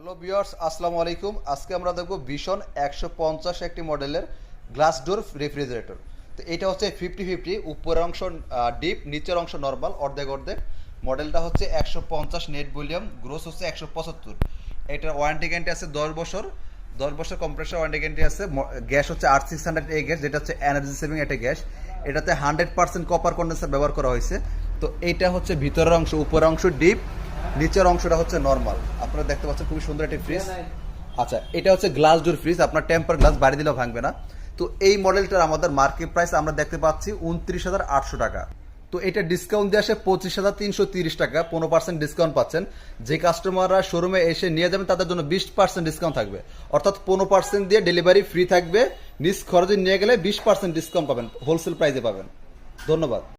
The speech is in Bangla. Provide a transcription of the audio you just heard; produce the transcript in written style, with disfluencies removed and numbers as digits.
হ্যালো ভিউয়ার্স, আসসালামু আলাইকুম। আজকে আমরা দেখব ভীষণ 150 একটি মডেলের গ্লাস ডোর রেফ্রিজারেটর। তো এটা হচ্ছে 50-50, উপরের অংশ ডিপ, নিচের অংশ নর্মাল, অর্ধেক অর্ধেক। মডেলটা হচ্ছে 150, নেট ভলিউম, গ্রোস হচ্ছে 175। এটার ওয়ারেন্টি গ্যারান্টি আছে 10 বছর, 10 বছর কম্প্রেসর ওয়ারেন্টি গ্যারান্টি আছে। গ্যাস হচ্ছে R600A গ্যাস, যেটা হচ্ছে এনার্জি সেভিং একটা গ্যাস। এটাতে 100% কপার কন্ডেন্সার ব্যবহার করা হয়েছে। তো এইটা হচ্ছে ভিতরের অংশ, উপরের অংশ ডিপ, নিচের অংশটা হচ্ছে নরমাল। আপনারা দেখতে পাচ্ছেন খুবই সুন্দর একটি ফ্রিজ। আচ্ছা, এটা হচ্ছে গ্লাস ডোর ফ্রিজ, আপনার টেম্পার গ্লাস বাড়ি দিলেও ভাঙবে না। তো এই মডেলটার আমাদের মার্কেট প্রাইস আমরা দেখতে পাচ্ছি 29,800 টাকা। তো এটা ডিসকাউন্ট দিয়ে আসে 25,330 টাকা, 15% ডিসকাউন্ট পাচ্ছেন। যে কাস্টমাররা শোরুমে এসে নিয়ে যাবেন তাদের জন্য 20% ডিসকাউন্ট থাকবে, অর্থাৎ 15% দিয়ে ডেলিভারি ফ্রি থাকবে। নিজ খরচে নিয়ে গেলে 20% ডিসকাউন্ট পাবেন, হোলসেল প্রাইসে পাবেন। ধন্যবাদ।